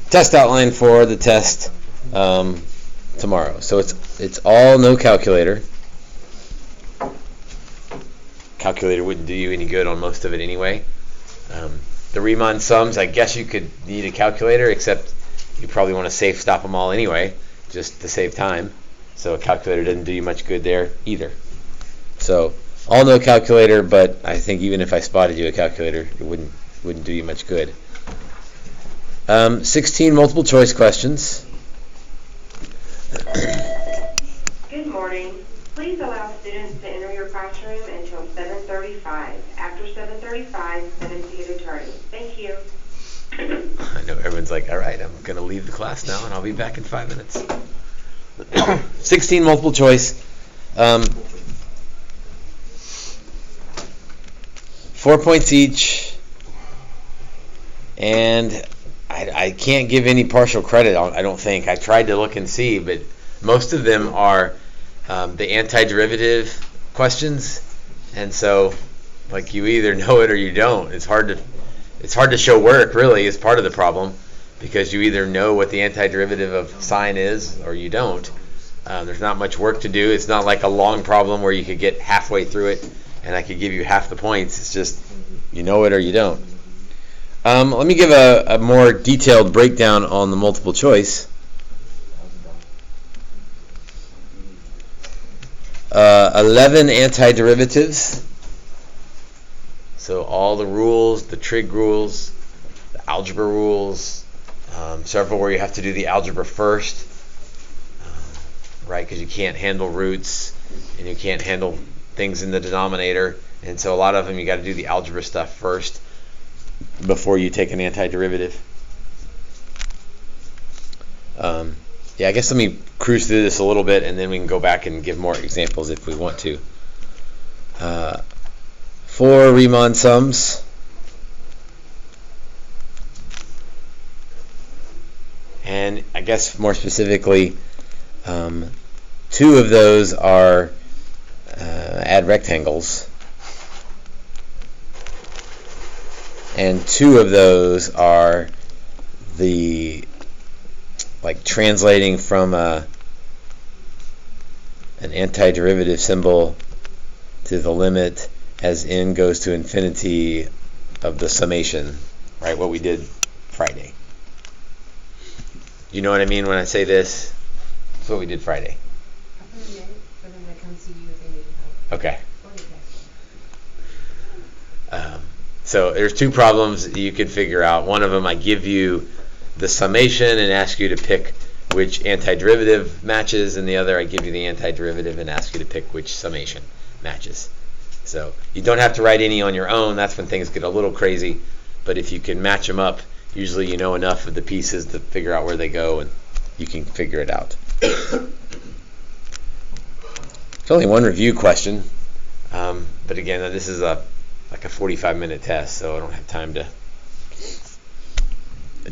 test outline for the test tomorrow. So it's all no calculator. Calculator wouldn't do you any good on most of it anyway. The Riemann sums, I guess you could need a calculator, except you probably want to safe stop them all anyway, just to save time. So a calculator doesn't do you much good there either. So all no calculator, but I think even if I spotted you a calculator, it wouldn't do you much good. 16 multiple choice questions. Good morning. Please allow students to enter your classroom until 7:35. After 7:35, send them to get attorney. Thank you. I know everyone's like, all right, I'm going to leave the class now and I'll be back in 5 minutes. 16 multiple choice. 4 points each. And I can't give any partial credit on, I don't think. I tried to look and see, but most of them are the antiderivative questions, and so like you either know it or you don't. It's hard to show work, really, is part of the problem, because you either know what the antiderivative of sine is or you don't. There's not much work to do. It's not like a long problem where you could get halfway through it and I could give you half the points. It's just you know it or you don't. Let me give a more detailed breakdown on the multiple choice. 11 antiderivatives. So all the rules, the trig rules, the algebra rules, several where you have to do the algebra first, right? Because you can't handle roots and you can't handle things in the denominator. And so a lot of them you got to do the algebra stuff first before you take an antiderivative. I guess let me cruise through this a little bit and then we can go back and give more examples if we want to. 4 Riemann sums. And I guess more specifically, 2 of those are add rectangles. And 2 of those are the translating from an antiderivative symbol to the limit as n goes to infinity of the summation, right? What we did Friday. You know what I mean when I say this? That's what we did Friday. Okay. So there's 2 problems you could figure out. One of them, I give you the summation and ask you to pick which antiderivative matches, and the other, I give you the antiderivative and ask you to pick which summation matches. So you don't have to write any on your own. That's when things get a little crazy. But if you can match them up, usually you know enough of the pieces to figure out where they go, and you can figure it out. It's only one review question, but again, this is like a 45-minute test, so I don't have time to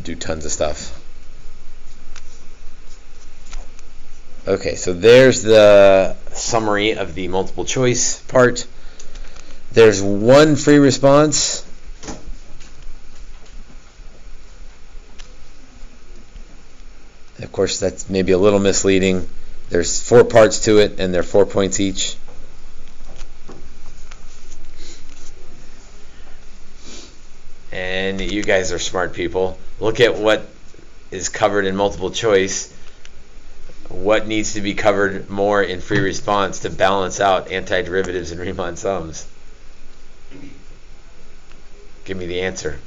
do tons of stuff. Okay, so there's the summary of the multiple choice part. There's 1 free response. Of course, that's maybe a little misleading. There's 4 parts to it, and they're 4 points each. And you guys are smart people. Look at what is covered in multiple choice. What needs to be covered more in free response to balance out antiderivatives and Riemann sums? Give me the answer.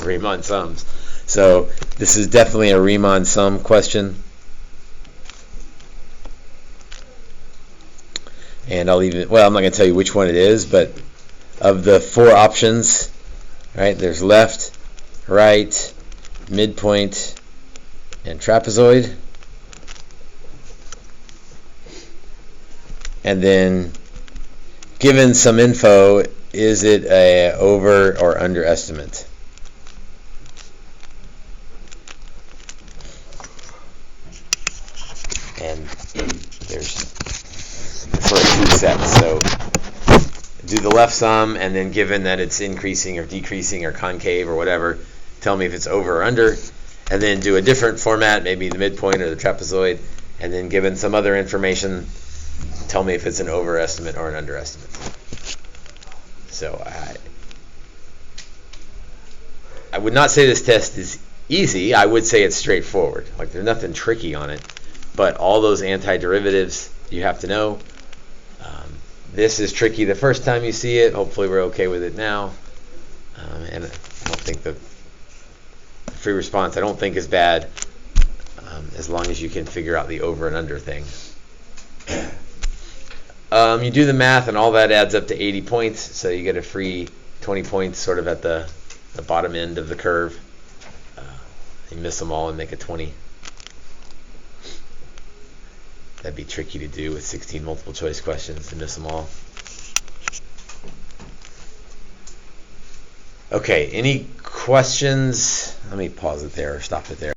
Riemann sums. So this is definitely a Riemann sum question. And I'm not going to tell you which one it is, but of the 4 options, right, there's left, right, midpoint, and trapezoid. And then, given some info, is it a over or underestimate? And there's sort of 2 sets. So do the left sum, and then given that it's increasing or decreasing or concave or whatever, tell me if it's over or under. and then do a different format, maybe the midpoint or the trapezoid, and then given some other information, tell me if it's an overestimate or an underestimate. So I would not say this test is easy. I would say it's straightforward. Like, there's nothing tricky on it, but all those antiderivatives you have to know. This is tricky the first time you see it. Hopefully we're okay with it now. And I don't think the free response, I don't think, is bad, as long as you can figure out the over and under thing. You do the math, and all that adds up to 80 points, so you get a free 20 points sort of at the bottom end of the curve. You miss them all and make a 20. That'd be tricky to do with 16 multiple choice questions, to miss them all. Okay, any questions? Let me pause it there or stop it there.